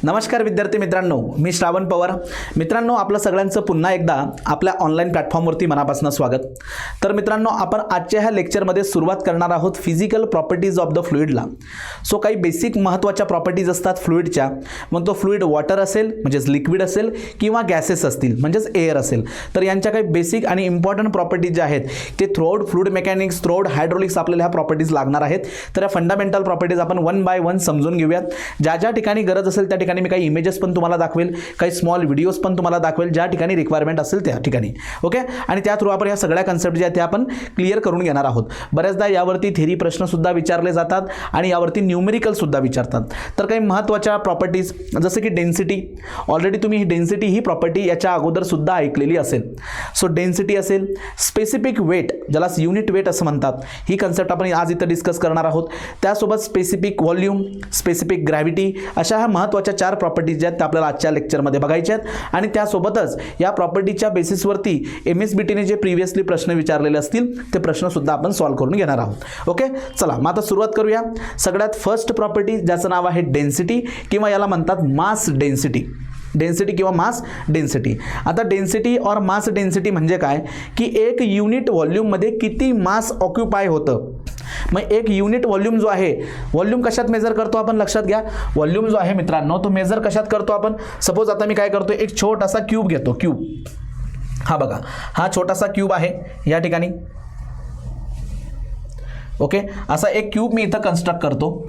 नमस्कार विद्यार्थी मित्रांनो, मी श्रावण पवार. मित्रांनो, आपलं सगळ्यांचं पुन्हा एकदा आपल्या ऑनलाईन प्लॅटफॉर्मवरती मनापासून स्वागत. तर मित्रांनो, आपण आजच्या ह्या लेक्चरमध्ये सुरुवात करणार आहोत फिजिकल प्रॉपर्टीज ऑफ द फ्लुइडला. सो काही बेसिक महत्त्वाच्या प्रॉपर्टीज असतात फ्लुइडच्या. मग तो फ्लुइड वॉटर असेल म्हणजेच लिक्विड असेल किंवा गॅसेस असतील म्हणजेच एअर असेल, तर यांच्या काही बेसिक आणि इम्पॉर्टंट प्रॉपर्टीज ज्या आहेत ते throughout fluid mechanics, throughout hydraulics आपल्याला ह्या प्रॉपर्टीज लागणार आहेत. तर या फंडामेंटल प्रॉपर्टीज आपण वन बाय वन समजून घेऊयात. ज्या ज्या ठिकाणी गरज असेल त्या ठिकाणी मी काही इमेजेस पण तुम्हाला दाखवेल, काही स्मॉल व्हिडिओज पण तुम्हाला दाखवेल, ज्या ठिकाणी रिक्वायरमेंट असेल त्या ठिकाणी. ओके, आणि त्या थ्रू आपण या सगळ्या कन्सेप्ट ज्या त्या आपण क्लिअर करून घेणार आहोत. बऱ्याचदा यावरती थेरी प्रश्न सुद्धा विचारले जातात आणि यावरती न्यूमेरिकल सुद्धा विचारतात. तर काही महत्त्वाच्या प्रॉपर्टीज जसं की डेन्सिटी. ऑलरेडी तुम्ही ही डेन्सिटी ही प्रॉपर्टी याच्या अगोदर सुद्धा ऐकलेली असेल. सो डेन्सिटी असेल, स्पेसिफिक वेट ज्याला युनिट वेट असं म्हणतात, ही कन्सेप्ट आपण आज इथं डिस्कस करणार आहोत. त्यासोबत स्पेसिफिक व्हॉल्यूम, स्पेसिफिक ग्रॅव्हिटी, अशा ह्या महत्त्वाच्या 4 प्रॉपर्टीज ज्या त्या आपल्याला आजच्या लेक्चरमध्ये बघायच्या आहेत. आणि त्यासोबतच या प्रॉपर्टीच्या बेसिसवरती MSBTने जे प्रिव्हियसली प्रश्न विचारलेले असतील ते प्रश्नसुद्धा आपण सॉल्व्ह करून घेणार आहोत. ओके, चला मग आता सुरुवात करूया. सगळ्यात फर्स्ट प्रॉपर्टी ज्याचं नाव आहे डेन्सिटी किंवा याला म्हणतात मास डेन्सिटी. डेन्सिटी किंवा मास डेन्सिटी. आता डेन्सिटी और मास डेन्सिटी म्हणजे काय की एक युनिट व्हॉल्यूममध्ये किती मास ऑक्युपाय होतं. मग एक युनिट व्हॉल्यूम जो आहे, व्हॉल्यूम कशात मेजर करतो आपण, लक्षात घ्या. व्हॉल्यूम जो आहे मित्रांनो तो मेजर कशात करतो आपण. सपोज आता मी काय करतो, एक छोटासा क्यूब घेतो. क्यूब हा बघा, हा छोटासा क्यूब आहे या ठिकाणी. ओके, असा एक क्यूब मी इथं कन्स्ट्रक्ट करतो.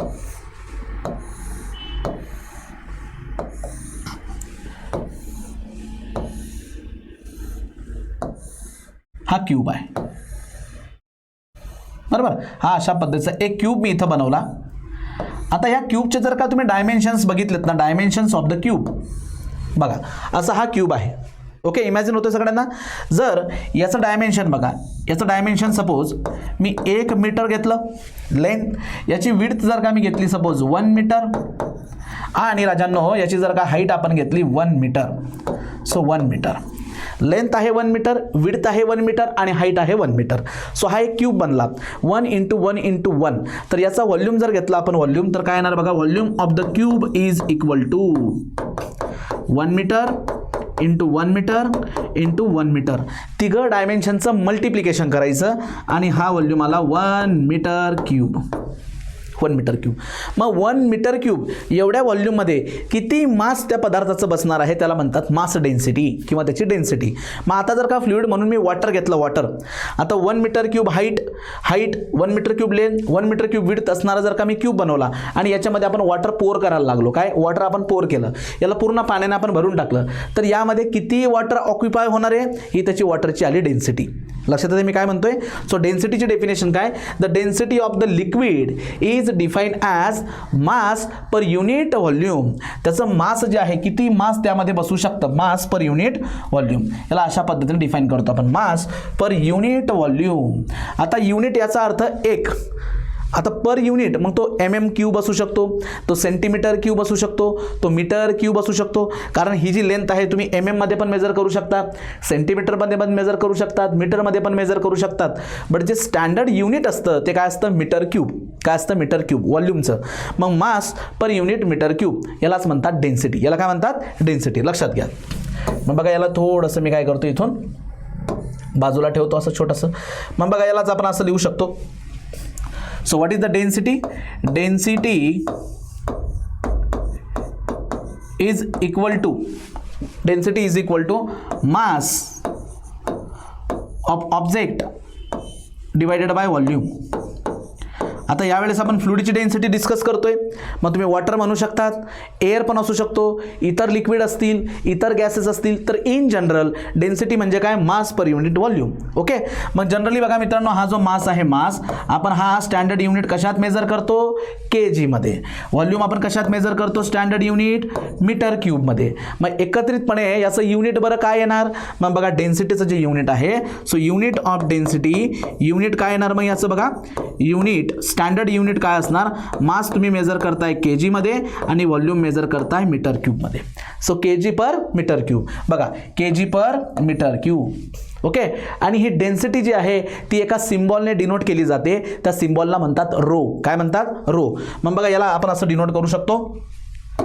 हा क्यूब आहे बरोबर. हा अशा पद्धतीचा एक क्यूब मी इथं बनवला. आता या क्यूबचे जर का तुम्ही डायमेन्शन्स बघितलेत ना, डायमेन्शन्स ऑफ द क्यूब बघा, असा हा क्यूब आहे. ओके, इमॅजिन होतं सगळ्यांना. जर याचं डायमेन्शन बघा, याचं डायमेन्शन सपोज मी 1 मीटर घेतलं लेंथ, याची विड्थ जर का मी घेतली सपोज 1 मीटर, आणि राजांनो याची जर का हाईट आपण घेतली 1 मीटर. सो 1 मीटर लेंथ आहे 1 मीटर, विड्थ आहे 1 मीटर आणि हाईट आहे 1 मीटर. सो हा एक क्यूब बनला 1 × 1 × 1. तर याचा व्हॉल्यूम जर घेतला आपण व्हॉल्यूम, तर काय येणार बघा, volume of the cube is equal to 1 metre × 1 metre × 1 metre. तिघं डायमेन्शनचं मल्टिप्लिकेशन करायचं आणि हा व्हॉल्यूम आला 1 मीटर क्यूब. 1 metre cube. मग 1 मीटर क्यूब एवढ्या व्हॉल्यूममध्ये किती मास त्या पदार्थाचं बसणार आहे त्याला म्हणतात मास डेन्सिटी किंवा त्याची डेन्सिटी. मग आता जर का फ्लुइड म्हणून मी वॉटर घेतलं, वॉटर. आता 1 metre cube height, 1 metre cube length, 1 metre cube width असणारा जर का मी क्यूब बनवला आणि याच्यामध्ये आपण वॉटर पोर करायला लागलो. काय वॉटर आपण पोर केलं, याला पूर्ण पाण्याने आपण भरून टाकलं, तर यामध्ये किती वॉटर ऑक्युपाय होणार आहे ही त्याची वॉटरची आली डेन्सिटी. लक्षात येते मी काय म्हणतोय. सो डेन्सिटीची डेफिनेशन काय, the density of the liquid is defined as mass per unit volume. त्याचं मास जे आहे, किती मास त्यामध्ये बसू शकतं, मास पर युनिट व्हॉल्यूम. याला अशा पद्धतीने डिफाईन करतो आपण, मास पर युनिट व्हॉल्यूम. आता युनिट याचा अर्थ एक. आता पर युनिट मग तो क्यूब असू शकतो, तो सेंटीमीटर क्यूब असू शकतो, तो मीटर क्यूब असू शकतो. कारण ही जी लेंथ आहे तुम्ही मध्ये पण मेजर करू शकता, सेंटीमीटरमध्ये पण मेजर करू शकतात, मीटरमध्ये पण मेजर करू शकतात. बट जे स्टँडर्ड युनिट असतं ते काय असतं, मीटर क्यूब. काय असतं, मीटर क्यूब व्हॉल्यूमचं. मग mass per unit metre cube यालाच म्हणतात डेन्सिटी. याला काय म्हणतात, डेन्सिटी. लक्षात घ्या. मग बघा, याला थोडंसं मी काय करतो, इथून बाजूला ठेवतो असं छोटंसं. मग बघा, यालाच आपण असं लिहू शकतो. So what is the density? Density is equal to mass of object divided by volume. आता यावेळेस आपण फ्लुइडची डेन्सिटी डिस्कस करतोय. मग तुम्ही वॉटर म्हणू शकतात, एअर पण असू शकतो, इतर लिक्विड असतील, इतर गॅसेस असतील. तर इन जनरल डेन्सिटी म्हणजे काय, मास पर युनिट व्हॉल्यूम. ओके, मग जनरली बघा मित्रांनो, हा जो मास आहे, मास आपण हा स्टँडर्ड युनिट कशात मेजर करतो, kg मध्ये. व्हॉल्यूम आपण कशात मेजर करतो, स्टँडर्ड युनिट मीटर क्यूब मध्ये. मग एकत्रितपणे याचं युनिट बरं काय येणार, मग बघा डेन्सिटीचं जे युनिट आहे, so unit of density, unit काय येणार मग याचं बघा, युनिट स्टँडर्ड युनिट काय असणार, मास तुम्ही मेजर करताय kg मध्ये आणि व्हॉल्यूम मेजर करताय मीटर क्यूब मध्ये. So kg per metre cube. बघा, kg per metre cube. Okay, आणि ही डेन्सिटी जी आहे ती एका सिम्बॉलने डिनोट केली जाते. त्या सिम्बॉलला म्हणतात रो. काय म्हणतात, रो. मग बघा, याला आपण असं डिनोट करू शकतो.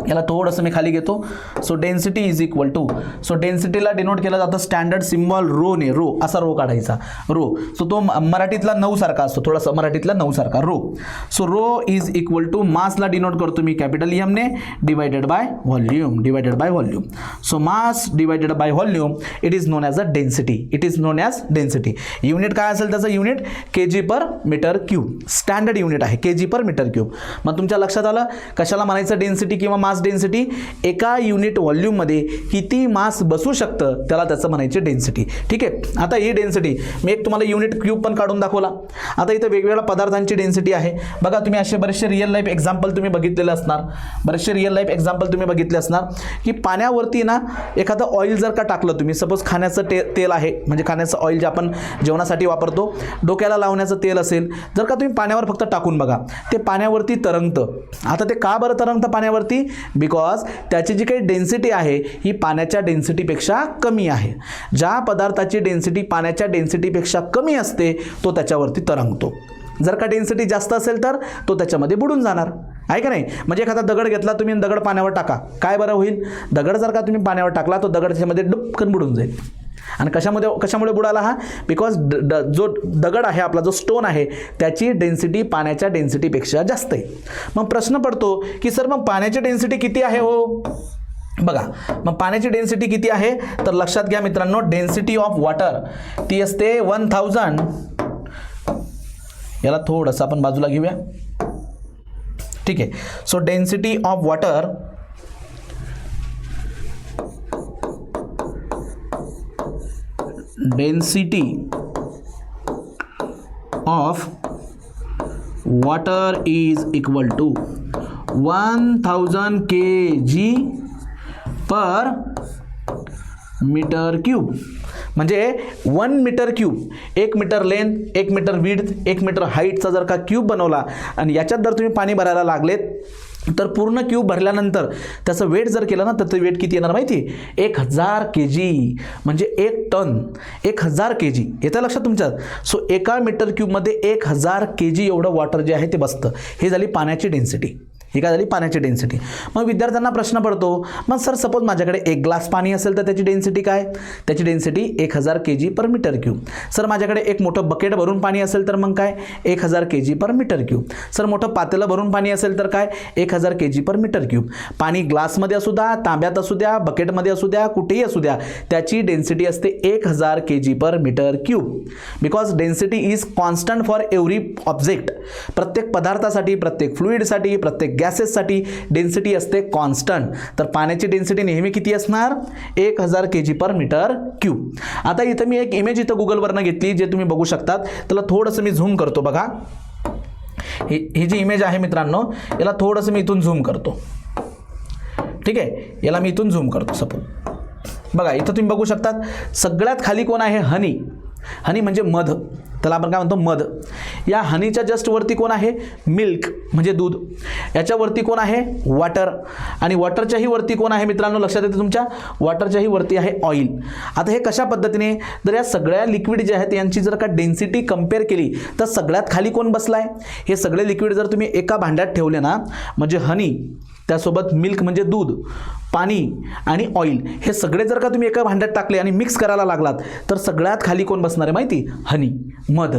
याला थोडंसं मी खाली घेतो. So density is equal to, so डेन्सिटीला डिनोट केलं जातं स्टँडर्ड सिम्बॉल रो ने, रो असा रो काढायचा, रो. सो तो मराठीतला 9 सारखा असतो, थोडासा मराठीतला 9 सारखा rho. So rho is equal to मासला डिनोट करतो मी कॅपिटल एम ने divided by volume, divided by volume. So mass divided by volume it is known as a density, it is known as density. Unit काय असेल त्याचं unit kg per metre cube, standard unit आहे kg per metre cube. मग तुमच्या लक्षात आलं कशाला म्हणायचं डेन्सिटी किंवा मास डेन्सिटी? एका युनिट व्हॉल्यूममध्ये किती मास बसू शकतं त्याला त्याचं म्हणायचे डेन्सिटी. ठीक आहे. आता ही डेन्सिटी मी एक तुम्हाला युनिट क्यूब पण काढून दाखवला. आता इथं वेगवेगळ्या पदार्थांची डेन्सिटी आहे बघा. तुम्ही असे बरेचसे रिअल लाईफ एक्झाम्पल तुम्ही बघितलेले असणार, बरेचसे रिअल लाईफ एक्झाम्पल तुम्ही बघितले असणार की पाण्यावरती ना एखादं ऑइल जर का टाकलं तुम्ही, सपोज खाण्याचं तेल आहे म्हणजे खाण्याचं ऑइल जे आपण जेवणासाठी वापरतो, डोक्याला लावण्याचं तेल असेल, जर का तुम्ही पाण्यावर फक्त टाकून बघा ते पाण्यावरती तरंगतं. आता ते का बरं तरंगतं पाण्यावरती? बिकॉज त्याची जी काही डेन्सिटी आहे ही पाण्याच्या डेन्सिटीपेक्षा कमी आहे. ज्या पदार्थाची डेन्सिटी पाण्याच्या डेन्सिटीपेक्षा कमी असते तो त्याच्यावरती तरंगतो. जर का डेन्सिटी जास्त असेल तर तो त्याच्यामध्ये बुडून जाणार आहे का नाही. म्हणजे एखादा दगड घेतला तुम्ही, दगड पाण्यावर टाका, काय बरं होईल? दगड जर का तुम्ही पाण्यावर टाकला तो दगड त्याच्यामध्ये डुबकन बुडून जाईल. आणि कशामुळे बुडाला हा? बिकॉज जो दगड आहे आपला, जो स्टोन आहे त्याची डेन्सिटी पाण्याच्या डेन्सिटीपेक्षा जास्त आहे. मग प्रश्न पडतो की सर मग पाण्याची डेन्सिटी किती आहे हो? बघा मग पाण्याची डेन्सिटी किती आहे तर लक्षात घ्या मित्रांनो, डेन्सिटी ऑफ वॉटर ती असते 1000. याला थोडंसं आपण बाजूला घेऊया. ठीक आहे. So density of water density of water is equal to 1000 kg per metre cube. म्हणजे 1 metre cube, 1 metre length, 1 metre width, 1 metre हाईटचा जर का क्यूब बनवला आणि याच्यात जर तुम्ही पाणी भरायला लागलेत तर पूर्ण क्यूब भरल्यानंतर त्याचं वेट जर केलं ना तर ते वेट किती येणार माहिती? 1000 kg, म्हणजे 1 टन. 1000 kg येतं लक्षात तुमच्यात. सो एका मीटर क्यूबमध्ये 1000 kg एवढं वॉटर जे आहे ते बसतं. हे झाली पाण्याची डेन्सिटी. ही काय झाली? पाण्याची डेन्सिटी. मग विद्यार्थ्यांना प्रश्न पडतो, मग सर सपोज माझ्याकडे 1 ग्लास पाणी असेल तर त्याची डेन्सिटी काय? त्याची density 1000 kg per metre cube. Sir माझ्याकडे एक मोठं बकेट भरून पाणी असेल तर मग काय? 1000 kg per metre cube. Sir मोठं पातेलं भरून पाणी असेल तर काय? 1000 kg पर मीटर क्यूब. पाणी ग्लासमध्ये असू द्या, तांब्यात असू द्या, बकेटमध्ये असू द्या, कुठेही असू द्या, त्याची डेन्सिटी असते 1000 kg per metre cube. Because density is constant for every object. प्रत्येक पदार्थासाठी, प्रत्येक फ्लुइडसाठी, प्रत्येक गॅसेससाठी डेन्सिटी असते कॉन्स्टंट. तर पाण्याची डेन्सिटी नेहमी किती असणार? 1000 kg पर मीटर क्यूब. आता इथं मी एक इमेज इथं गुगलवरनं घेतली जे तुम्ही बघू शकतात. त्याला थोडंसं मी झूम करतो बघा. ही जी इमेज आहे मित्रांनो याला थोडंसं मी इथून झूम करतो. ठीक आहे. याला मी इथून झूम करतो सपोज. बघा इथं तुम्ही बघू शकतात सगळ्यात खाली कोण आहे? हनी. हनी म्हणजे मध, त्याला आपण काय म्हणतो? मध. या हनीच्या जस्ट वरती कोण आहे? मिल्क म्हणजे दूध. याच्यावरती कोण आहे? वॉटर. आणि वॉटरच्याही वरती कोण आहे मित्रांनो? लक्षात येते तुमच्या? वॉटरच्याही वरती आहे ऑइल. आता हे कशा पद्धतीने? जर या सगळ्या लिक्विड जे आहेत यांची जर का डेन्सिटी कंपेअर केली तर सगळ्यात खाली कोण बसलाय? हे सगळे लिक्विड जर तुम्ही एका भांड्यात ठेवले ना, म्हणजे हनी, त्यासोबत मिल्क म्हणजे दूध, पाणी आणि ऑइल, हे सगळे जर का तुम्ही एका भांड्यात टाकले आणि मिक्स करायला लागलात तर सगळ्यात खाली कोण बसणार आहे माहिती? हनी, मध.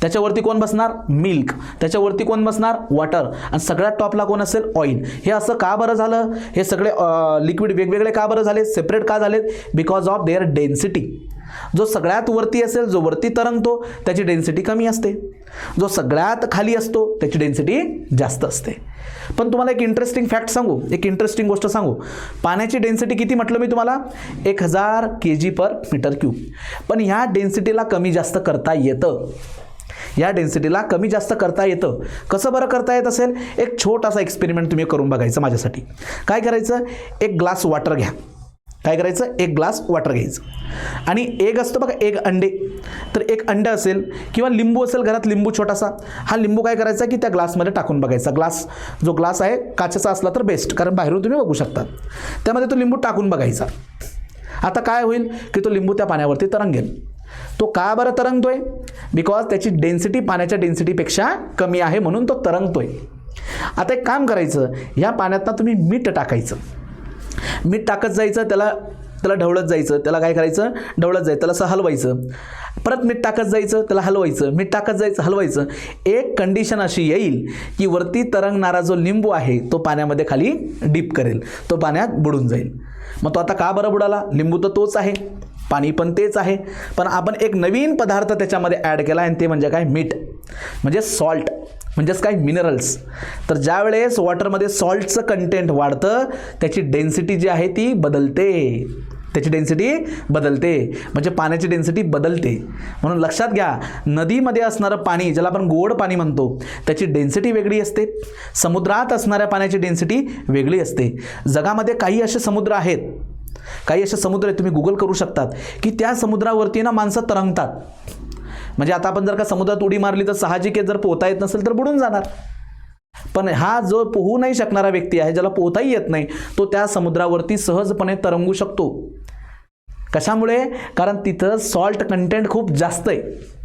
त्याच्यावरती कोण बसणार? मिल्क. त्याच्यावरती कोण बसणार? वॉटर. आणि सगळ्यात टॉपला कोण असेल? ऑइल. हे असं का बरं झालं? हे सगळे लिक्विड वेगवेगळे का बरं झाले? सेपरेट का झालेत? Because of their density. जो सगळ्यात वरती असेल, जो वरती तरंगतो त्याची डेन्सिटी कमी असते. जो सगळ्यात खाली असतो त्याची डेन्सिटी जास्त असते. पण तुम्हाला एक इंटरेस्टिंग फॅक्ट सांगू, एक इंटरेस्टिंग गोष्ट सांगू. पाण्याची डेन्सिटी किती म्हटलं मी तुम्हाला? 1000 kg पर मीटर क्यूब. पण ह्या डेन्सिटीला कमी जास्त करता येतं. या डेन्सिटीला कमी जास्त करता येतं. कसं बरं करता येत असेल? एक छोटासा एक्सपेरिमेंट तुम्ही करून बघायचं माझ्यासाठी. काय करायचं? एक ग्लास वॉटर घ्या. काय करायचं? एक ग्लास वॉटर घ्यायचं आणि एक असतं बघा, एक अंडे. तर एक अंडं असेल किंवा लिंबू असेल घरात, लिंबू छोटासा, हा लिंबू काय करायचा की त्या ग्लासमध्ये टाकून बघायचा. जो ग्लास आहे काचेचा असला तर बेस्ट, कारण बाहेरून तुम्ही बघू शकता. त्यामध्ये तो लिंबू टाकून बघायचा. आता काय होईल की तो लिंबू त्या पाण्यावरती तरंगेल. तो का बरं तरंगतोय? बिकॉज त्याची डेन्सिटी पाण्याच्या डेन्सिटीपेक्षा कमी आहे म्हणून तो तरंगतोय. आता एक काम करायचं, या पाण्यात तुम्ही मीठ टाकायचं, मीठ टाकत जायचं, त्याला ढवळत जायचं, त्याला काय करायचं, ढवळत जायचं, त्याला असं हलवायचं, परत मीठ टाकत जायचं, त्याला हलवायचं, मीठ टाकत जायचं, हलवायचं. एक कंडिशन अशी येईल की वरती तरंगणारा जो लिंबू आहे तो पाण्यामध्ये खाली डीप करेल, तो पाण्यात बुडून जाईल. मग तो आता का बरं बुडाला? लिंबू तर तोच आहे, पाणी पण तेच आहे, पण आपण एक नवीन पदार्थ त्याच्यामध्ये ॲड केला आणि ते म्हणजे काय? मीठ, म्हणजे सॉल्ट, म्हणजेच काय? मिनरल्स. तर ज्या वेळेस वॉटरमध्ये सॉल्टचं कंटेंट वाढतं त्याची डेन्सिटी जी आहे ती बदलते, त्याची डेन्सिटी बदलते, म्हणजे पाण्याची डेन्सिटी बदलते. म्हणून लक्षात घ्या, नदीमध्ये असणारं पाणी ज्याला आपण गोड पाणी म्हणतो त्याची डेन्सिटी वेगळी असते, समुद्रात असणाऱ्या पाण्याची डेन्सिटी वेगळी असते. जगामध्ये काही असे समुद्र आहेत, काही असे समुद्र आहेत, तुम्ही गुगल करू शकतात की त्या समुद्रावरती ना माणसं तरंगतात. म्हणजे आता आपण जर का समुद्रात उडी मारली तर साहजिक आहे, जर पोहता येत नसेल तर बुडून जाणार. पण हा जो पोहू नाही शकणारा व्यक्ती आहे, ज्याला पोहताही येत नाही, तो त्या समुद्रावरती सहजपणे तरंगू शकतो. कशामुळे? कारण तिथं सॉल्ट कंटेंट खूप जास्त आहे.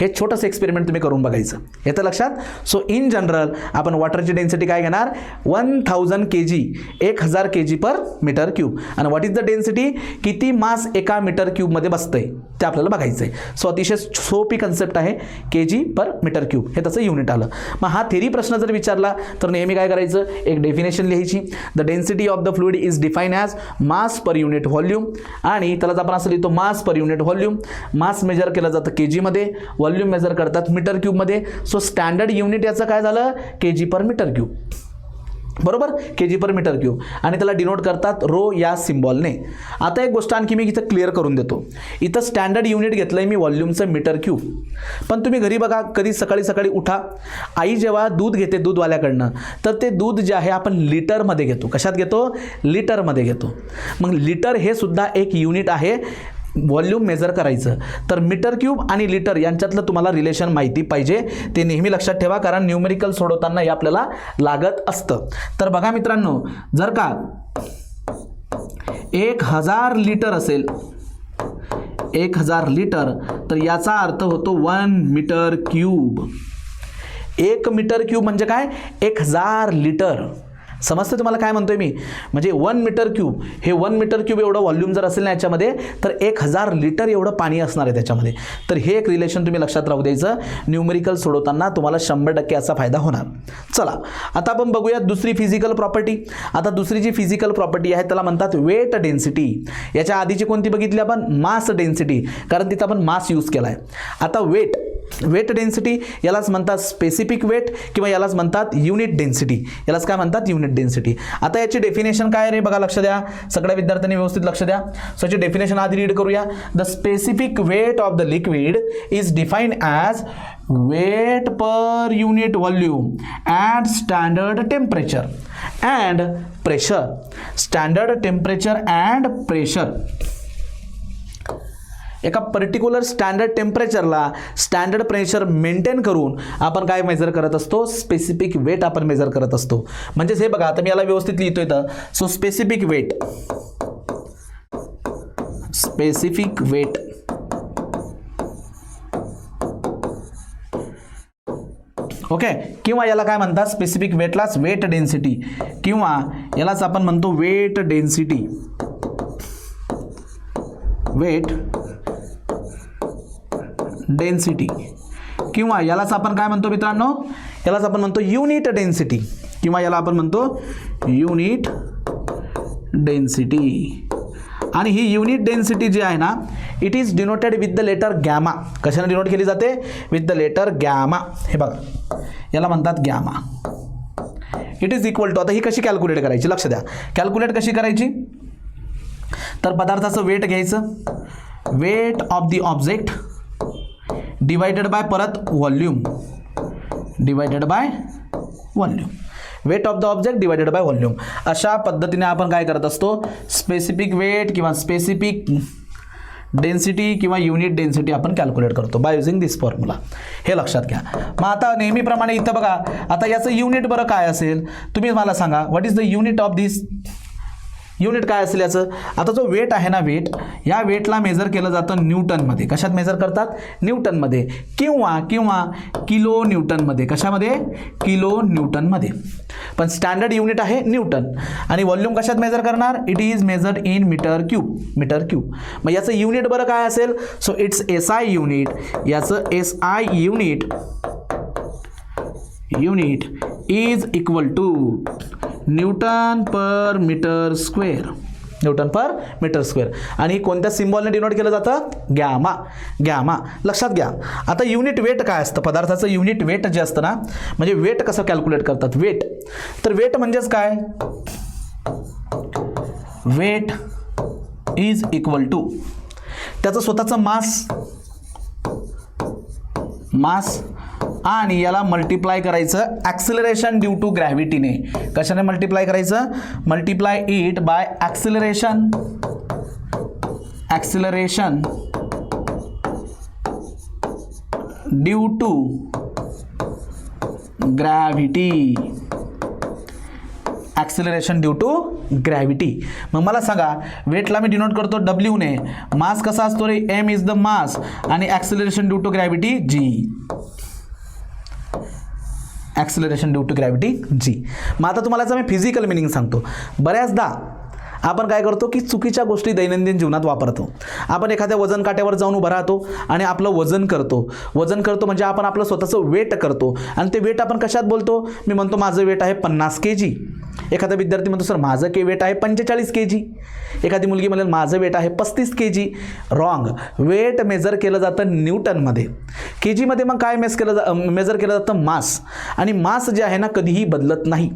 हे छोटंसं एक्सपेरिमेंट तुम्ही करून बघायचं, येतं लक्षात. सो इन जनरल आपण वॉटरची डेन्सिटी काय घेणार? 1000 kg, 1000 kg per metre cube. आणि व्हॉट इज द डेन्सिटी? किती मास एका मीटर क्यूबमध्ये बसतंय ते आपल्याला बघायचं आहे. सो अतिशय सोपी कन्सेप्ट आहे, kg पर मीटर क्यूब हे त्याचं युनिट आलं. मग हा थेरी प्रश्न जर विचारला तर नेहमी काय करायचं? एक डेफिनेशन लिहायची. The density of the fluid is define as mass per unit volume, आणि त्यालाच आपण असं लिहितो मास पर युनिट व्हॉल्यूम. मास मेजर केलं जातं kg, व्हॉल्यूम मेजर करतात मीटर क्यूबमध्ये. सो स्टँडर्ड युनिट याचं काय झालं? kg पर मीटर क्यूब, बरोबर, kg पर मीटर क्यूब, आणि त्याला डिनोट करतात रो या सिम्बॉलने. आता एक गोष्ट आणखी मी इथं क्लिअर करून देतो. इथं स्टँडर्ड युनिट घेतलंय मी व्हॉल्यूमचं मीटर क्यूब, पण तुम्ही घरी बघा, कधी सकाळी सकाळी उठा, आई जेव्हा दूध घेते दूधवाल्याकडनं, तर ते दूध जे आहे आपण लिटरमध्ये घेतो. कशात घेतो? लिटरमध्ये घेतो. मग लिटर हे सुद्धा एक युनिट आहे व्हॉल्यूम मेजर करायचं. तर मीटर क्यूब आणि लिटर यांच्यातलं तुम्हाला रिलेशन माहिती पाहिजे, ते नेहमी लक्षात ठेवा, कारण न्यूमेरिकल सोडवताना हे आपल्याला लागत असतं. तर बघा मित्रांनो, जर का 1000 लिटर असेल, 1000 लिटर, तर याचा अर्थ होतो 1 मीटर क्यूब. 1 मीटर क्यूब म्हणजे काय? 1000 लिटर. समजते तुम्हाला काय म्हणतोय मी? म्हणजे 1 मीटर क्यूब, हे 1 मीटर क्यूब एवढं व्हॉल्यूम जर असेल ना याच्यामध्ये, तर 1000 लिटर एवढं पाणी असणार आहे त्याच्यामध्ये. तर हे एक रिलेशन तुम्ही लक्षात राहू द्यायचं, न्यूमेरिकल सोडवताना तुम्हाला 100% याचा फायदा होणार. चला आता आपण बघूया दुसरी फिजिकल प्रॉपर्टी. आता दुसरी जी फिजिकल प्रॉपर्टी आहे त्याला म्हणतात वेट डेन्सिटी. याच्या आधीची कोणती बघितली आपण? मास डेन्सिटी, कारण तिथं आपण मास यूज केला आहे. आता वेट डेन्सिटी यालाच म्हणतात स्पेसिफिक वेट, किंवा यालाच म्हणतात युनिट डेन्सिटी. यालाच काय म्हणतात? Unit density. आता याची डेफिनेशन काय रे? बघा, लक्ष द्या, सगळ्या विद्यार्थ्यांनी व्यवस्थित लक्ष द्या. सो याची डेफिनेशन आधी रीड करूया. The specific weight of the liquid is defined as weight per unit volume at standard temperature and pressure. Standard temperature and pressure. एका पर्टिक्युलर स्टँडर्ड टेम्परेचरला स्टँडर्ड प्रेशर मेंटेन करून आपण काय मेजर करत असतो? स्पेसिफिक वेट आपण major करत असतो. म्हणजेच हे बघा, आता मी याला व्यवस्थित लिहितोय तर, so specific weight, specific weight okay, किंवा याला काय म्हणतात? स्पेसिफिक वेटलाच वेट डेन्सिटी, किंवा यालाच आपण म्हणतो वेट डेन्सिटी, वेट डेन्सिटी, किंवा यालाच आपण काय म्हणतो मित्रांनो? यालाच आपण म्हणतो युनिट डेन्सिटी, किंवा याला आपण म्हणतो युनिट डेन्सिटी. आणि ही युनिट डेन्सिटी जी आहे ना, it is denoted with the letter gamma. कशाने डिनोट केली जाते? With the letter gamma. हे बघा, याला म्हणतात gamma. It is equal to, आता ही कशी कॅल्क्युलेट करायची? लक्ष द्या, कॅल्क्युलेट कशी करायची? तर पदार्थाचं वेट घ्यायचं, weight of the object divided by परत volume, divided by volume, weight of the object divided by volume. अशा पद्धतीने आपण काय करत असतो? स्पेसिफिक वेट किंवा स्पेसिफिक डेन्सिटी किंवा युनिट डेन्सिटी आपण कॅल्क्युलेट करतो बाय युझिंग दिस फॉर्म्युला. हे लक्षात घ्या. मग आता नेहमीप्रमाणे इथं बघा, आता याचं युनिट बरं काय असेल? तुम्ही मला सांगा, what is the unit of this? Unit काय असेल याचं? आता जो वेट आहे ना, वेट, या वेटला मेजर केलं जातं न्यूटनमध्ये. कशात मेजर करतात? न्यूटनमध्ये, किंवा किलो न्यूटनमध्ये. कशामध्ये? किलो न्यूटनमध्ये. पण स्टँडर्ड युनिट आहे न्यूटन. आणि व्हॉल्यूम कशात मेजर करणार? It is measured in metre cube. Metre cube. मग याचं युनिट बरं काय असेल? So it's SI unit. याचं SI unit is equal to newton per metre square. Newton per metre square. आणि कोणत्या सिम्बॉलने डिनोट केलं जातं? गॅमा. गॅमा लक्षात घ्या. आता युनिट वेट काय असतं? पदार्थाचं युनिट वेट जे असतं ना, म्हणजे वेट कसं कॅल्क्युलेट करतात? वेट, तर वेट म्हणजेच काय? वेट इज इक्वल टू त्याचं स्वतःचं मास आणि याला मल्टिप्लाय करायचं ॲक्सिलरेशन ड्यू टू ग्रॅव्हिटीने. कशाने मल्टिप्लाय करायचं? Multiply it by acceleration due to gravity. Acceleration due to gravity. मग मला सांगा, वेटला मी डिनोट करतो W ने. मास कसा असतो रे? M is the mass. आणि acceleration due to gravity G. Acceleration due to gravity G. मग आता तुम्हाला याचा मी फिजिकल मिनिंग सांगतो. बऱ्याचदा आपण काय करतो की चुकीच्या गोष्टी दैनंदिन जीवनात वापरतो. आपण एखाद्या वजन काट्यावर जाऊन उभं राहतो आणि आपलं वजन करतो म्हणजे आपण आपलं स्वतःचं वेट करतो. आणि ते वेट आपण कशात बोलतो? मी म्हणतो माझं वेट आहे 50 kg. एखादा विद्यार्थी म्हणतो सर माझं वेट आहे 45 kg. एखादी मुलगी म्हणेल माझं वेट आहे 35 kg. रॉंग. वेट मेजर केलं जातं न्यूटनमध्ये. केजीमध्ये मग काय मेजर केलं जातं? मास. आणि मास जे आहे ना, कधीही बदलत नाही.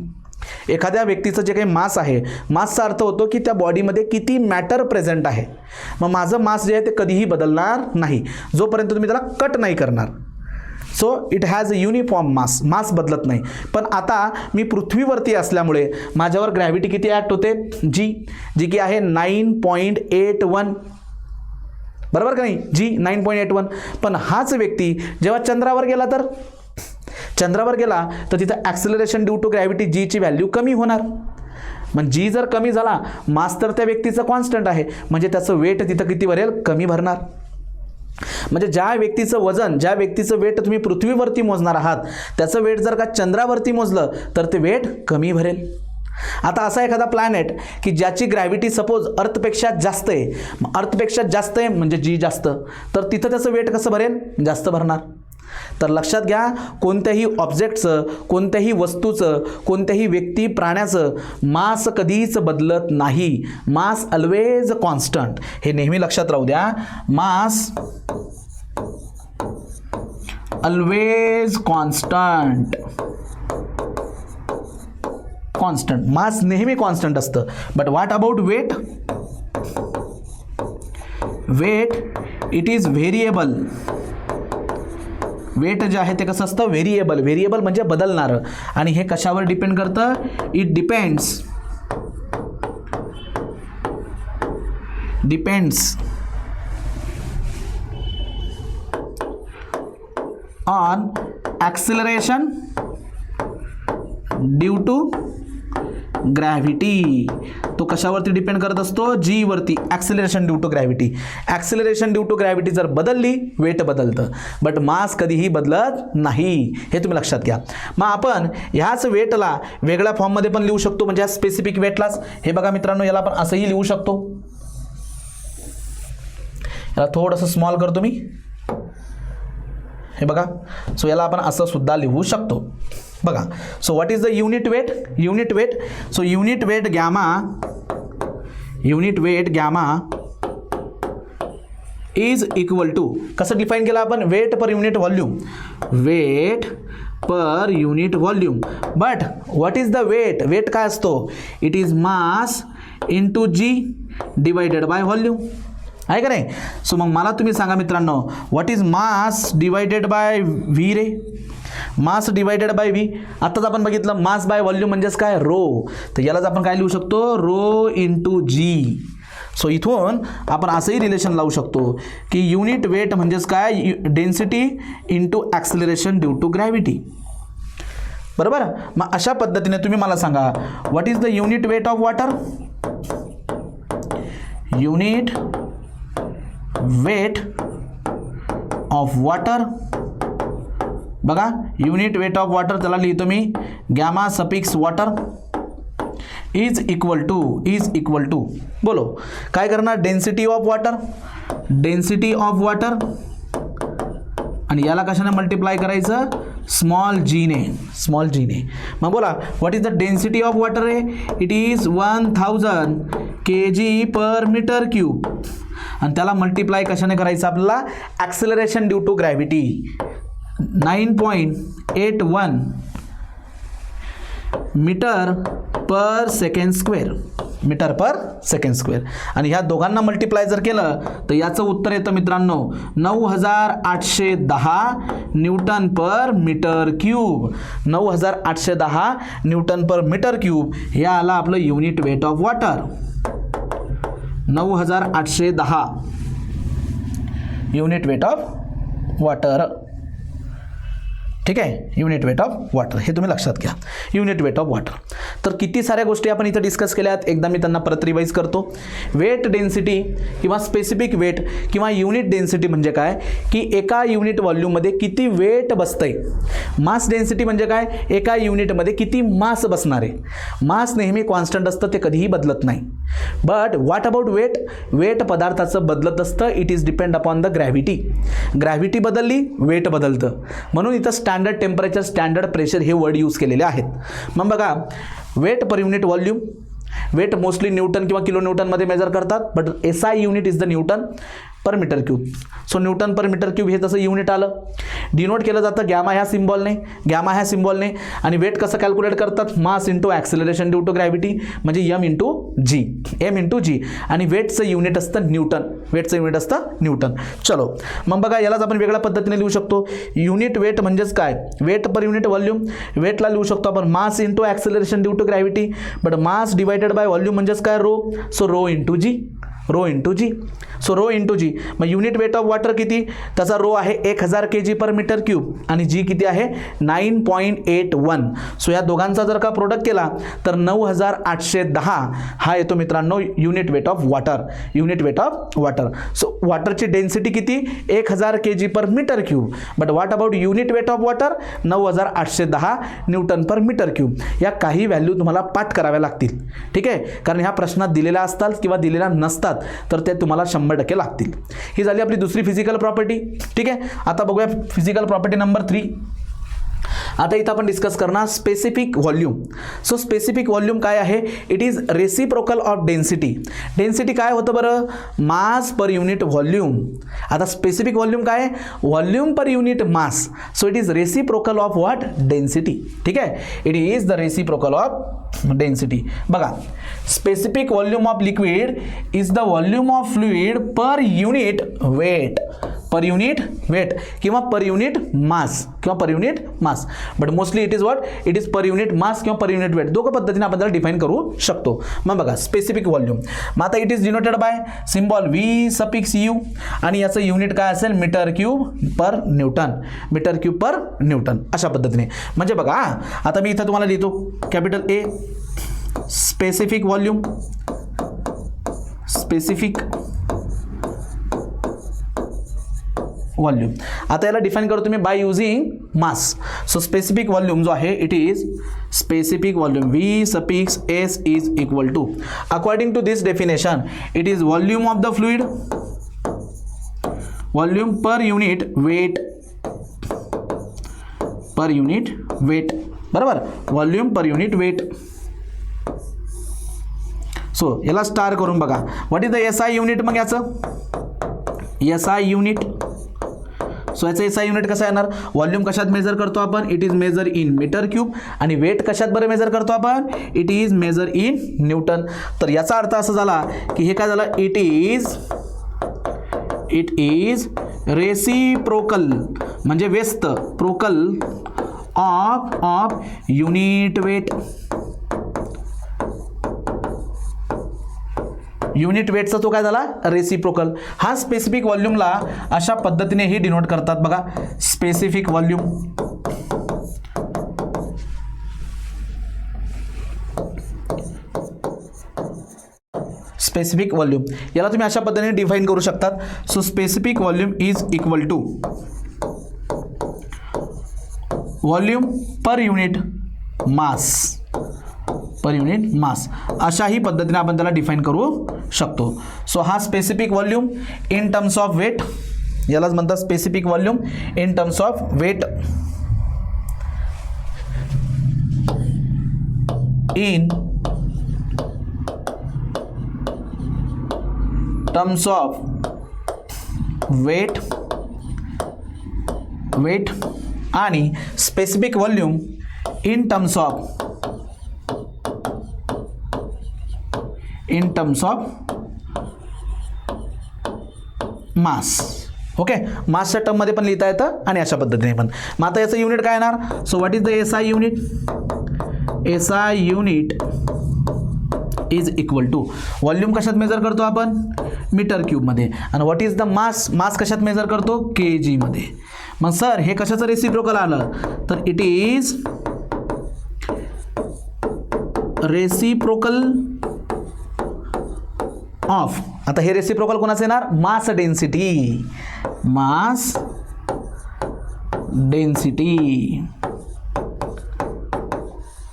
एखाद्या व्यक्तीचं जे काही मास आहे, मासचा अर्थ होतो की त्या बॉडीमध्ये किती मॅटर प्रेझेंट आहे. मग माझं मास जे आहे ते कधीही बदलणार नाही जोपर्यंत तुम्ही त्याला कट नाही करणार. So it has a uniform mass. Mass बदलत नाही. पण आता मी पृथ्वीवरती असल्यामुळे माझ्यावर ग्रॅव्हिटी किती ॲक्ट होते? जी की आहे 9.81. बरोबर का नाही? G 9.81. पण हाच व्यक्ती जेव्हा चंद्रावर गेला तर तिथं acceleration due to gravity G ची व्हॅल्यू कमी होणार. मग G जर कमी झाला, मास तर त्या व्यक्तीचं कॉन्स्टंट आहे, म्हणजे त्याचं वेट तिथं किती भरेल? कमी भरणार. म्हणजे ज्या व्यक्तीचं वेट तुम्ही पृथ्वीवरती मोजणार आहात, त्याचं वेट जर का चंद्रावरती मोजलं तर ते वेट कमी भरेल. आता असा एखादा प्लॅनेट की ज्याची ग्रॅव्हिटी सपोज अर्थपेक्षा जास्त आहे, अर्थपेक्षा जास्त आहे म्हणजे G जास्त, तर तिथं त्याचं वेट कसं भरेल? जास्त भरणार. तर लक्षात घ्या, कोणत्याही ऑब्जेक्टचं, कोणत्याही वस्तूचं, कोणत्याही व्यक्ती प्राण्याचं मास कधीच बदलत नाही. मास ऑलवेज कॉन्स्टंट. हे नेहमी लक्षात राहू द्या. मास ऑलवेज कॉन्स्टंट. मास नेहमी कॉन्स्टंट असतं. But what about weight? Weight it is variable. Weight जे आहे ते कसं असतं? व्हेरिएबल. व्हेरिएबल म्हणजे बदलणारं. आणि हे कशावर डिपेंड करतं? It depends on acceleration due to gravity. तो कशावरती डिपेंड करत असतो? G वरती. Acceleration due to gravity. Acceleration due to gravity जर बदलली, वेट बदलतं. बट मास कधीही बदलत नाही. हे तुम्ही लक्षात घ्या. मग आपण ह्याच वेटला वेगळ्या फॉर्ममध्ये पण लिहू शकतो, म्हणजे स्पेसिफिक वेटलाच. हे बघा मित्रांनो, याला आपण असंही लिहू शकतो. याला थोडंसं स्मॉल करतो मी. हे बघा. सो याला आपण असं सुद्धा लिहू शकतो. बघा. So what is the unit weight? So unit weight gamma is equal to, कसं डिफाईन केलं आपण? Weight per unit volume. But what is the weight? Weight काय असतो? It is mass into G divided by volume. आहे का नाही? So मग मला तुम्ही सांगा मित्रांनो, what is mass divided by V रे? Mass divided by V. आत्ताच आपण बघितलं मास बाय व्हॉल्यूम म्हणजेच काय? रो. तर यालाच आपण काय लिहू शकतो? Rho into G. सो इथून आपण असंही रिलेशन लावू शकतो की युनिट वेट म्हणजेच काय? Density into acceleration due to gravity. बरोबर. मग अशा पद्धतीने तुम्ही मला सांगा, what is the unit weight of water? Unit weight of water. बघा युनिट वेट ऑफ वॉटर त्याला लिहितो मी gamma suffix water is equal to बोलो काय करणार डेन्सिटी ऑफ वॉटर आणि याला कशाने मल्टिप्लाय करायचं स्मॉल जी ने. मग बोला what is the density of water आहे इट इज 1000 kg/m³ आणि त्याला मल्टिप्लाय कशाने करायचं आपल्याला acceleration due to gravity 9.81 metre per second square आणि ह्या दोघांना मल्टिप्लाय जर केलं तर याचं उत्तर येतं मित्रांनो 9810 newton per metre cube. 9810 newton per metre cube हे आलं आपलं unit weight of water. 9810 unit weight of water. ठीक आहे युनिट वेट ऑफ वॉटर हे तुम्ही लक्षात घ्या युनिट वेट ऑफ वॉटर. तर किती साऱ्या गोष्टी आपण इथं डिस्कस केल्यात एकदा मी त्यांना परत रिवाइज करतो. वेट डेन्सिटी किंवा स्पेसिफिक वेट किंवा युनिट डेन्सिटी म्हणजे काय की एका युनिट व्हॉल्यूममध्ये किती वेट बसतंय. मास डेन्सिटी म्हणजे काय एका युनिटमध्ये किती मास बसणार आहे. मास नेहमी कॉन्स्टंट असतं ते कधीही बदलत नाही. बट व्हॉट अबाउट वेट पदार्थाचं बदलत असतं. It is depend upon the gravity बदलली वेट बदलतं. म्हणून इथं स्टँडर्ड टेम्परेचर स्टँडर्ड प्रेशर हे वर्ड यूज केलेले आहेत. मग बघा weight per unit volume weight mostly newton किंवा किलो न्यूटनमध्ये मेजर करतात but SI unit is the newton per metre cube. So newton per metre cube हे तसं युनिट आलं. डिनोट केलं जातं गॅमा ह्या सिम्बॉलने आणि वेट कसं कॅल्क्युलेट करतात mass into acceleration due to gravity म्हणजे एम इंटू जी आणि वेटचं युनिट असतं न्यूटन. चलो मग बघा यालाच आपण वेगळ्या पद्धतीने लिहू शकतो. युनिट वेट म्हणजेच काय वेट पर युनिट व्हॉल्यूम. वेटला लिहू शकतो आपण mass into acceleration due to gravity but mass divided by volume म्हणजेच काय rho. So rho into G. मग युनिट वेट ऑफ वॉटर किती त्याचा रो आहे 1000 kg/m³ आणि जी किती आहे 9.81. सो या दोघांचा जर का प्रोडक्ट केला तर 9810 हा येतो मित्रांनो unit weight of water. So वॉटरची डेन्सिटी किती 1000 kg/m³ but what about unit weight of water 9810 newton per metre cube. या काही व्हॅल्यू तुम्हाला पाठ कराव्या लागतील. ठीक आहे कारण ह्या प्रश्नात दिलेल्या असतात किंवा दिलेल्या नसतात तर ते तुम्हाला 100% लागतील. ही झाली आपली दुसरी फिजिकल प्रॉपर्टी. ठीक आहे आता बघूया फिजिकल प्रॉपर्टी नंबर 3. आता इथं आपण डिस्कस करणार specific volume. So specific volume काय आहे it is reciprocal of density काय होतं बरं मास पर युनिट व्हॉल्यूम. आता स्पेसिफिक व्हॉल्यूम काय volume per unit mass. So it is reciprocal of what density. ठीक आहे it is the reciprocal of density. बघा specific volume of liquid is the volume of fluid per unit weight किंवा per unit mass but mostly it is what it is per unit मास किंवा per unit weight दोघं पद्धतीने आपण त्याला define करू शकतो. मग बघा स्पेसिफिक व्हॉल्यूम मग आता it is denoted bye symbol V(U) आणि याचं युनिट काय असेल मीटर क्यूब पर न्यूटन अशा पद्धतीने. म्हणजे बघा आता मी इथं तुम्हाला लिहितो कॅपिटल A स्पेसिफिक व्हॉल्यूम आता याला डिफाइन करतो तुम्ही by using mass. So specific volume जो आहे it is specific volume V(S) is equal to according to this definition it is volume of the fluid volume per unit weight बरोबर volume per unit weight. So याला star करून बघा what is the SI unit. मग याचं SI unit. So याचं SI unit कसं येणार volume कशात मेजर करतो आपण it is measure in metre cube आणि वेट कशात बरं मेजर करतो आपण it is measure in newton. तर याचा अर्थ असा झाला की हे काय झालं इट इज रेसिप्रोकल म्हणजे व्यस्त प्रोकल ऑफ युनिट वेट. युनिट वेटचा तो काय झाला रेसिप्रोकल. हा स्पेसिफिक व्हॉल्यूमला अशा पद्धतीने ही डिनोट करतात बघा स्पेसिफिक व्हॉल्यूम. स्पेसिफिक व्हॉल्यूम याला तुम्ही अशा पद्धतीने डिफाईन करू शकतात. So specific volume is equal to volume per unit mass, per unit mass, अशाही पद्धतीने आपण त्याला डिफाईन करू शकतो. सो हा specific volume in terms of weight, यालाच म्हणतात specific volume in terms of weight in terms of weight आणि specific volume in terms of mass. Okay, मासच्या टर्ममध्ये पण लिहिता येतं आणि अशा पद्धतीने पण. मग आता याचं युनिट काय येणार? So what is the S I unit? SI unit is equal to volume कशात मेजर करतो आपण? मीटर क्यूबमध्ये. आणि what is the mass? Mass कशात मेजर करतो? kg मध्ये. मग सर हे कशाचं रेसिप्रोकल आलं? तर इट इज रेसिप्रोकल ऑफ, आता हे रेसिप्रोकल कोणाचं येणार? Mass density, mass density.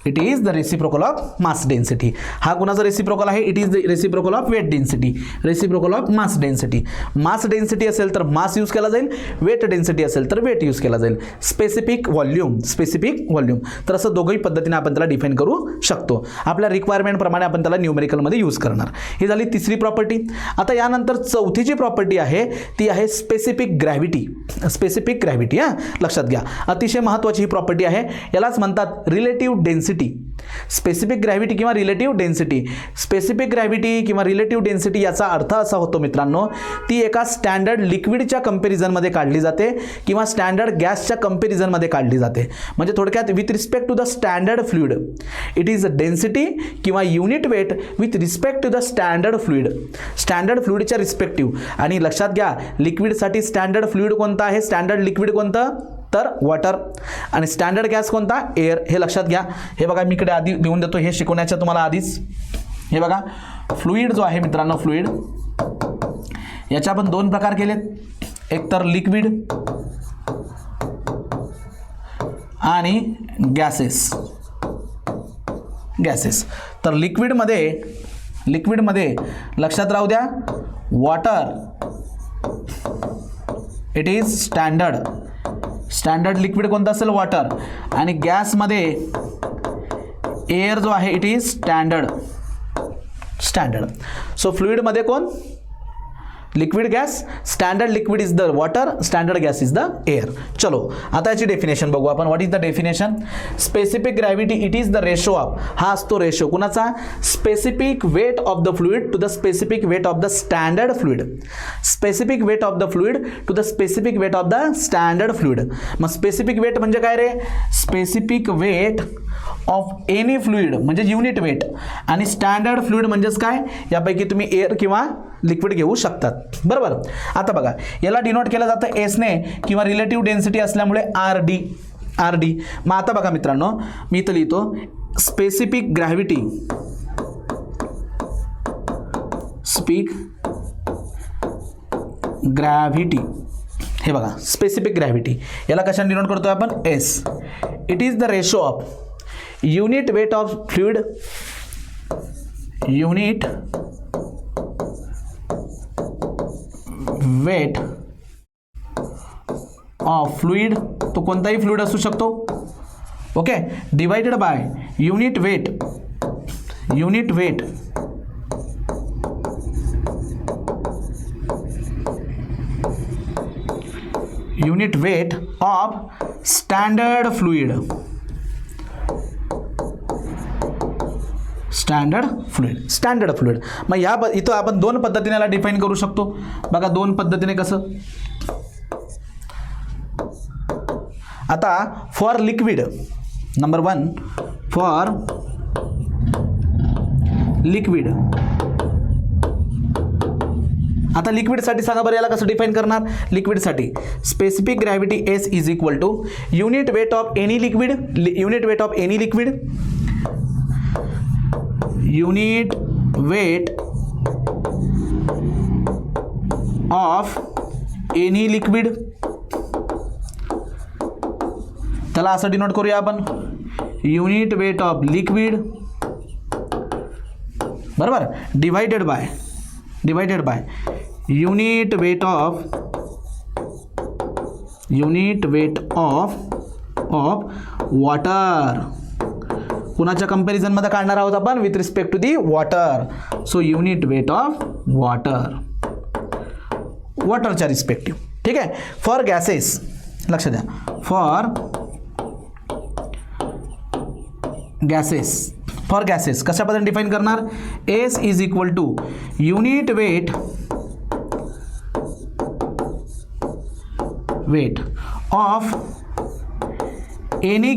It is the reciprocal of mass density. हा कुणाचा रेसिप्रोकल आहे? It is the reciprocal of weight density, reciprocal of mass density. Mass density असेल तर मास यूज केला जाईल, वेट डेन्सिटी असेल तर वेट यूज केला जाईल. Specific volume, specific volume. तर असं दोघंही पद्धतीने आपण त्याला डिफाईन करू शकतो. आपल्या रिक्वायरमेंट प्रमाणे आपण त्याला न्यूमेरिकलमध्ये यूज करणार. ही झाली तिसरी प्रॉपर्टी. आता यानंतर चौथी जी प्रॉपर्टी आहे ती आहे स्पेसिफिक ग्रॅव्हिटी. स्पेसिफिक ग्रॅव्हिटी, हां लक्षात घ्या, अतिशय महत्त्वाची ही प्रॉपर्टी आहे. यालाच म्हणतात रिलेटिव्ह डेन्सिटी. स्पेसिफिक ग्रॅव्हिटी किंवा रिलेटिव्ह डेन्सिटी. स्पेसिफिक ग्रॅव्हिटी किंवा रिलेटिव्ह डेन्सिटी याचा अर्थ असा होतो मित्रांनो, ती एका स्टँडर्ड लिक्विडच्या कंपॅरिझनमध्ये काढली जाते किंवा स्टँडर्ड गॅसच्या कंपॅरिझनमध्ये काढली जाते. म्हणजे थोडक्यात with respect to the standard fluid it is density किंवा unit weight with respect to the standard fluid, standard फ्लुइडच्या रिस्पेक्टिव्ह. आणि लक्षात घ्या लिक्विडसाठी स्टँडर्ड फ्लुइड कोणतं आहे? स्टँडर्ड लिक्विड कोणतं? तर वॉटर. आणि स्टँडर्ड गॅस कोणता? एअर. हे लक्षात घ्या. हे बघा मी इकडे आधी लिहून देतो, हे शिकवण्याच्या तुम्हाला आधीच. हे बघा फ्लुइड जो आहे मित्रांनो, फ्लुइड याच्या आपण दोन प्रकार केलेत, एक तर लिक्विड आणि गॅसेस. तर लिक्विडमध्ये लक्षात राहू द्या water it is standard liquid कोणतं असेल? वॉटर. आणि गॅसमध्ये एअर जो आहे इट इज स्टँडर्ड. सो फ्लुइडमध्ये कोण? Liquid gas. Standard liquid is the water, standard gas is the air. चलो आता याची डेफिनेशन बघू आपण. What is the definition? Specific gravity it is the ratio of, हा असतो रेशो कुणाचा? Specific weight of the fluid to the specific weight of the standard fluid. Specific weight of the fluid to the specific weight of the standard fluid. मग specific weight म्हणजे काय रे? Specific weight of any fluid म्हणजे unit weight. आणि standard fluid म्हणजेच काय? यापैकी तुम्ही एअर किंवा लिक्विड घेऊ शकतात. बरोबर. आता बघा याला डिनोट केलं जातं एसने किंवा रिलेटिव्ह डेन्सिटी असल्यामुळे RD. मग आता बघा मित्रांनो मी इथं लिहितो स्पेसिफिक ग्रॅव्हिटी, हे बघा स्पेसिफिक ग्रॅव्हिटी याला कशाने डिनोट करतोय आपण? S. It is the ratio of unit weight of fluid, unit weight of fluid, तो कोणताही फ्लुइड असू शकतो. Okay. Divided by unit weight of standard fluid. Standard fluid. मग या इथं आपण दोन पद्धतीने याला डिफाईन करू शकतो. बघा दोन पद्धतीने कसं? आता for liquid, number 1 for liquid. आता लिक्विडसाठी सांगा बरं याला कसं डिफाईन करणार? लिक्विडसाठी specific gravity S is equal to unit weight of any liquid, unit weight of of any liquid, त्याला असं डिनोट करूया आपण, युनिट वेट ऑफ लिक्विड बरोबर, divided by unit weight of water. कुणाच्या कंपॅरिझनमध्ये काढणार आहोत आपण, with respect to the water. So unit weight of वॉटरच्या रिस्पेक्टिव्ह. ठीक आहे. फॉर गॅसेस लक्ष द्या, फॉर गॅसेस कशा पद्धतीने डिफाईन करणार, S is equal to unit weight of any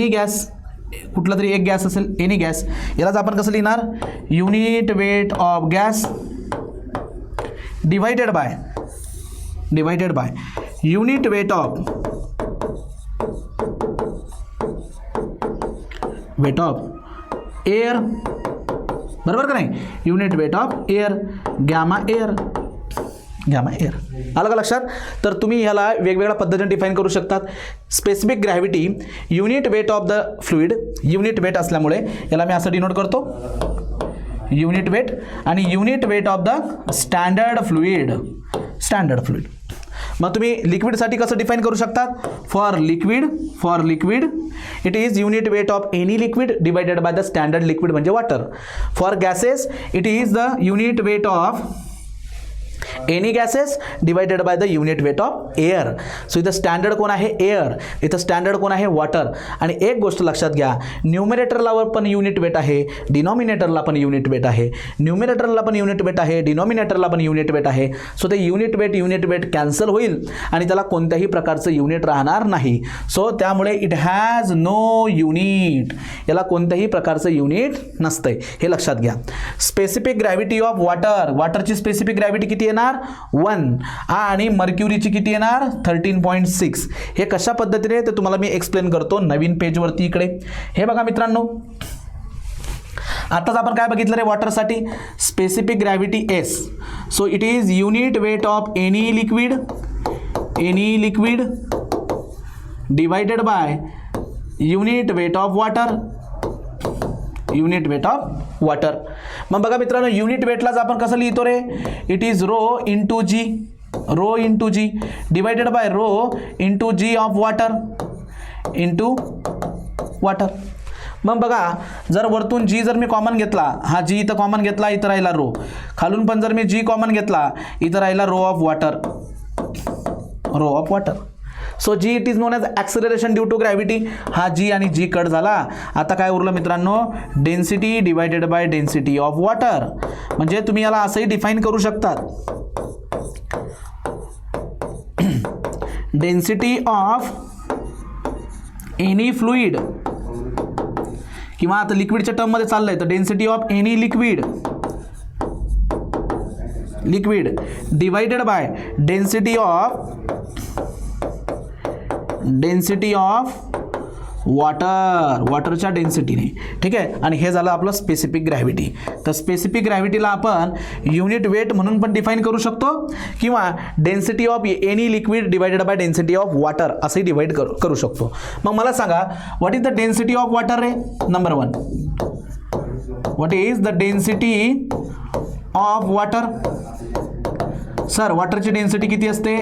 gas, कुठला तरी एक गॅस असेल, एनी गॅस, यालाच आपण कसं लिहिणार, unit weight of gas divided by unit weight of air, बरोबर का नाही, unit weight of air, gamma air. आलं का लक्षात. तर तुम्ही ह्याला वेगवेगळ्या पद्धतीने डिफाईन करू शकतात. Specific gravity, unit weight of the fluid, unit weight असल्यामुळे याला मी असं डिनोट करतो, युनिट वेट, आणि unit weight of the standard fluid. मग तुम्ही लिक्विडसाठी कसं डिफाईन करू शकतात, for liquid it is unit weight of any liquid divided by the standard liquid म्हणजे water. For gases it is the unit weight of any gases divided by the unit weight of air. So इथं standard कोण आहे, air, इथं standard कोण आहे, water. आणि एक गोष्ट लक्षात घ्या, न्यूमरेटरला पण युनिट वेट आहे, डिनॉमिनेटरला पण युनिट वेट आहे, डिनॉमिनेटरला पण युनिट वेट आहे. सो ते युनिट वेट कॅन्सल होईल आणि त्याला कोणत्याही प्रकारचं युनिट राहणार नाही. सो त्यामुळे इट हॅज नो युनिट, याला कोणत्याही प्रकारचं युनिट नसतंय, हे लक्षात घ्या. स्पेसिफिक ग्रॅव्हिटी ऑफ वॉटरची स्पेसिफिक ग्रॅव्हिटी किती येणार, 1, आणि मर्क्युरीची किती येणार, 13.6. हे कशा पद्धतीने ते तुम्हाला मी एक्सप्लेन करतो नवीन पेजवरती इकडे. हे बघा मित्रांनो, आताच आपण काय बघितलं रे वॉटरसाठी, specific gravity S. So it is unit weight of any liquid divided by unit weight of water. मग बघा मित्रांनो, युनिट वेटलाच आपण कसं लिहितो रे, it is rho into g divided by rho into g of water. मग बघा, जर वरतून जी जर मी कॉमन घेतला, हा जी इथं कॉमन घेतला, इथं राहिला रो, खालून पण जर मी जी कॉमन घेतला, इथं राहिला rho of water. So G it is known as acceleration due to gravity. हा जी आणि जी कट झाला. आता काय उरलं मित्रांनो, density divided by density of water. म्हणजे तुम्ही याला असंही डिफाईन करू शकतात, डेन्सिटी ऑफ एनी फ्लुइड, किंवा आता लिक्विडच्या टर्ममध्ये चाललंय तर density of any liquid divided by density of वॉटरच्या डेन्सिटीने. ठीक आहे. आणि हे झालं आपलं स्पेसिफिक ग्रॅव्हिटी. तर स्पेसिफिक ग्रॅव्हिटीला आपण युनिट वेट म्हणून पण डिफाईन करू शकतो, किंवा density of any liquid divided by density of water असंही डिवाइड करू शकतो. मग मला सांगा, what is the density of water रे. Number 1, what is the density of water. Sir वॉटरची डेन्सिटी किती असते,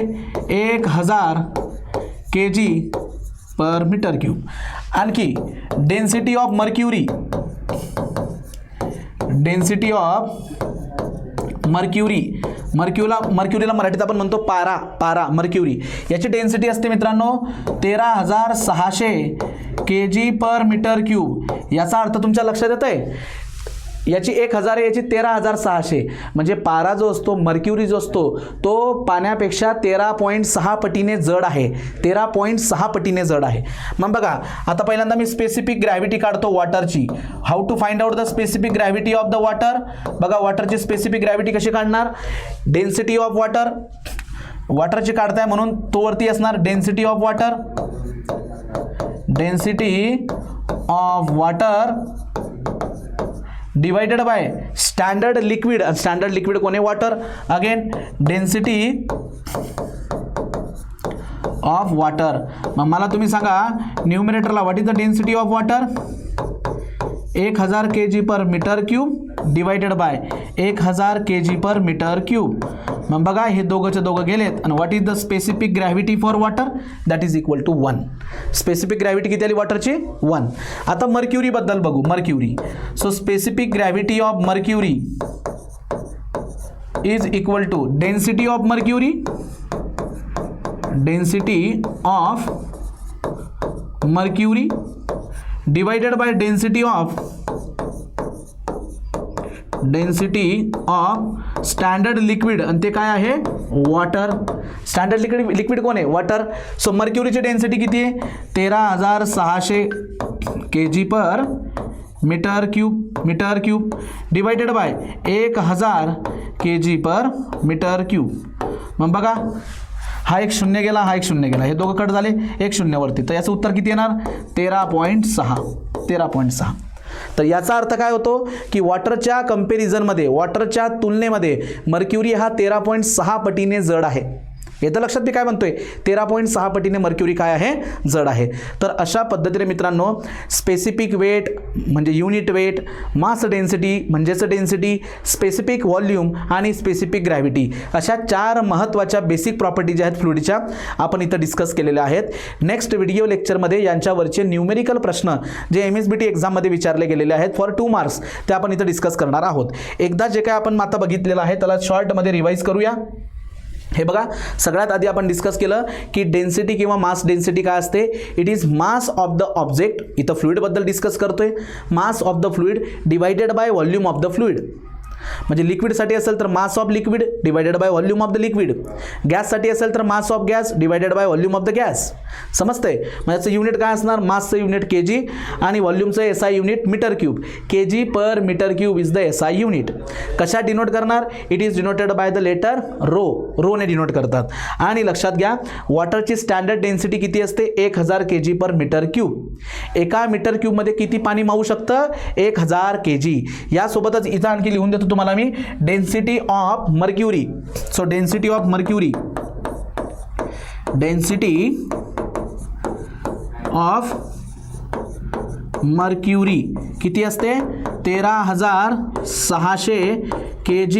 1000 kg पर मीटर क्यूब. आणखी डेन्सिटी ऑफ मर्क्युरी, मर्क्युरीला मराठीत आपण म्हणतो पारा मर्क्युरी. याची डेन्सिटी असते मित्रांनो 13600 kg पर मीटर क्यूब. याचा अर्थ तुमच्या लक्षात येत आहे, याची 1000 आहे, याची 13600. म्हणजे पारा जो असतो, मर्क्युरी जो असतो, तो पाण्यापेक्षा 13.6 पटीने जड आहे, 13.6 पटीने जड आहे. मग बघा, आता पहिल्यांदा मी स्पेसिफिक ग्रॅव्हिटी काढतो वॉटरची. How to find out the specific gravity of the water. बघा, वॉटरची स्पेसिफिक ग्रॅव्हिटी कशी काढणार, डेन्सिटी ऑफ वॉटरची काढताय म्हणून तो वरती असणार density of water divided by standard liquid, standard liquid कोण आहे water, again density of water. मग मला तुम्ही सांगा न्यूमरेटरला what is the density of water, 1000 kg per metre cube divided by 1000 kg per metre cube. मग बघा हे दोघंचे दोघं गेलेत आणि what is the specific gravity for water, that is equal to 1. Specific gravity किती आली वॉटरची, 1. आता मर्क्युरी बद्दल बघू. Mercury, so specific gravity of mercury is equal to density of mercury, density of mercury divided by density of standard liquid, आणि ते काय आहे वॉटर. स्टँडर्ड लिक्विड कोण आहे वॉटर. सो मर्क्युरीची डेन्सिटी किती आहे 13600 kg per metre cube divided by 1000 kg per metre cube. मग बघा हा एक शून्य गेला, हा एक शून्य गेला, हे दोघं कट झाले, एक शून्यावरती. तर याचं उत्तर किती येणार 13.6. तर याचा अर्थ काय होतो की वॉटरच्या कंपॅरिझनमध्ये, वॉटरच्या तुलनेमध्ये मर्क्युरी हा 13.6 पटीने जड आहे. येतं लक्षात मी काय म्हणतोय, 13.6 पटीने मर्क्युरी काय आहे जड आहे. तर अशा पद्धतीने मित्रांनो स्पेसिफिक वेट म्हणजे युनिट वेट, मास डेन्सिटी म्हणजेच डेन्सिटी, स्पेसिफिक व्हॉल्यूम आणि स्पेसिफिक ग्रॅव्हिटी अशा 4 महत्त्वाच्या बेसिक प्रॉपर्टी ज्या आहेत फ्लुइडच्या आपण इथं डिस्कस केलेल्या आहेत. नेक्स्ट व्हिडिओ लेक्चरमध्ये यांच्यावरचे न्यूमेरिकल प्रश्न जे MSBT एक्झाममध्ये विचारले गेलेले आहेत फॉर 2 मार्क्स ते आपण इथं डिस्कस करणार आहोत. एकदा जे काय आपण आता बघितलेलं आहे त्याला शॉर्टमध्ये रिवाईज करूया. हे बघा सगळ्यात आधी आपण डिस्कस केलं की डेन्सिटी किंवा मास डेन्सिटी काय असते, it is mass of the object. इथं फ्लुइडबद्दल डिस्कस करतोय. Mass of the fluid divided by volume of the fluid. म्हणजे लिक्विडसाठी असेल तर mass of liquid divided by volume of the liquid. गॅससाठी असेल तर mass of gas divided by volume of the gas. समजतंय. म्हणजे याचं युनिट काय असणार, मासचं युनिट kg आणि व्हॉल्यूमचं SI unit metre cube. kg per metre cube is the SI unit. कशा डिनोट करणार, it is denoted by the letter rho ने डिनोट करतात. आणि लक्षात घ्या वॉटरची स्टँडर्ड डेन्सिटी किती असते 1000 kg पर मीटर क्यूब. एका मीटर क्यूबमध्ये किती पाणी मावू शकतं 1000 kg. यासोबतच इथं आणखी लिहून देतो तुम्हाला मी density of mercury. So density of mercury, density of mercury किती असते 13600 kg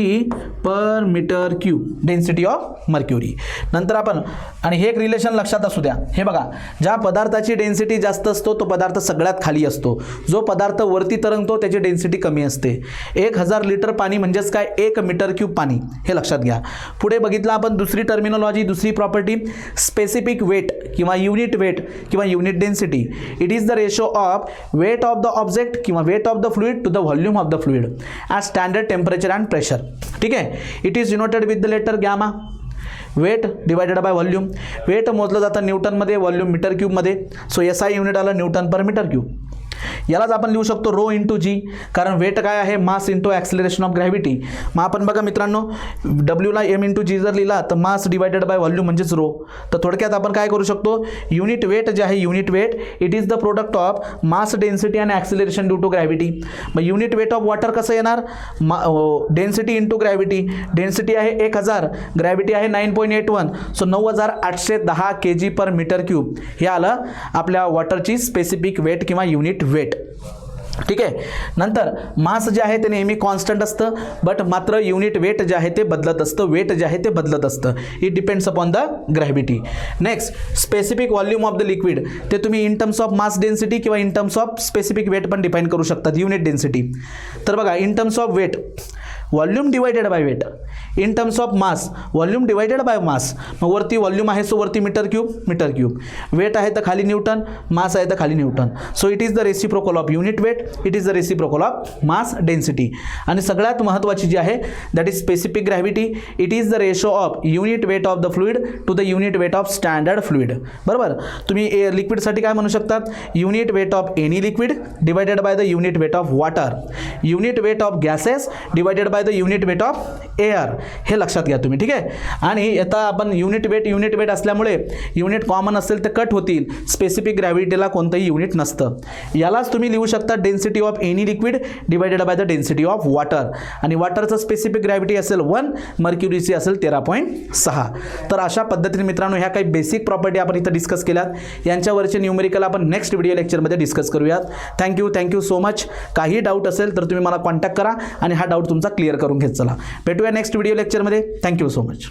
per metre cube, density of mercury. नंतर आपण आणि हे एक रिलेशन लक्षात असू द्या. हे बघा ज्या पदार्थाची डेन्सिटी जास्त असतो तो पदार्थ सगळ्यात खाली असतो, जो पदार्थ वरती तरंगतो त्याची डेन्सिटी कमी असते. 1000 लिटर पाणी म्हणजेच काय 1 मीटर क्यूब पाणी, हे लक्षात घ्या. पुढे बघितलं आपण दुसरी टर्मिनॉलॉजी, दुसरी प्रॉपर्टी स्पेसिफिक वेट किंवा युनिट वेट किंवा unit density. It is the ratio of weight of the object किंवा weight of the fluid to the volume of the fluid at standard temperature and pressure. ठीक आहे. It is denoted with the letter gamma. Weight divided by volume. Weight मोजलं जातं न्यूटनमध्ये, volume metre क्यूबमध्ये. So SI unit आलं newton per metre cube. यालाच आपण लिहू शकतो रो इंटू जी, कारण वेट काय आहे mass into acceleration of gravity. मग आपण बघा मित्रांनो डब्ल्यूला M इंटू जी जर लिहिला तर मास डिवायडेड बाय व्हॉल्यूम म्हणजेच रो. तर थोडक्यात आपण काय करू शकतो, युनिट वेट जे आहे unit weight it is the product of mass density आणि ॲक्सिलरेशन ड्यू टू ग्रॅव्हिटी. मग युनिट वेट ऑफ वॉटर कसं येणार, डेन्सिटी इंटू ग्रॅव्हिटी. डेन्सिटी आहे 1000, ग्रॅव्हिटी आहे 9.81, so 9810 kg per metre cube. हे आलं आपल्या वॉटरची स्पेसिफिक वेट किंवा युनिट वेट. ठीक आहे. नंतर मास जे आहे ते नेहमी कॉन्स्टंट असतं, बट मात्र युनिट वेट जे आहे ते बदलत असतं, वेट जे आहे ते बदलत असतं. It depends upon the gravity. Next specific volume of the liquid, ते तुम्ही in terms of mass density किंवा in terms of specific weight पण डिफाईन करू शकतात, युनिट डेन्सिटी. तर बघा in terms of weight volume divided by weight, in terms of mass volume divided by mass. मग वरती व्हॉल्यूम आहे सो वरती मीटर क्यूब, वेट आहे तर खाली न्यूटन, मास आहे तर खाली newton. So it is the reciprocal of unit weight, it is the reciprocal of mass density. आणि सगळ्यात महत्त्वाची जी आहे that is specific gravity, it is the ratio of unit weight of the fluid to the unit weight of standard fluid. बरोबर. तुम्ही लिक्विडसाठी काय म्हणू शकतात, unit weight of any liquid divided by the unit weight of water, unit weight of gases divided bye bye the unit weight of air, हे लक्षात घ्या तुम्ही, ठीक आहे. आणि आता आपण युनिट वेट असल्यामुळे युनिट कॉमन असेल तर कट होतील, स्पेसिफिक ग्रॅव्हिटीला कोणतंही युनिट नसतं. यालाच तुम्ही लिहू शकता density of any liquid divided by the density of water, आणि वॉटरचं स्पेसिफिक ग्रॅव्हिटी असेल 1, मर्क्युरीची असेल 13.6. तर अशा पद्धतीने मित्रांनो ह्या काही बेसिक प्रॉपर्टी आपण इथं डिस्कस केल्यात. यांच्यावरचे न्यूमेरिकल आपण नेक्स्ट व्हिडिओ लेक्चरमध्ये डिस्कस करूयात. Thank you so much. काही डाऊट असेल तर तुम्ही मला कॉन्टॅक्ट करा आणि हा डाऊट तुमचा क्लिअर करून घेत चला. भेटूया नेक्स्ट व्हिडिओ लेक्चरमध्ये. Thank you so much.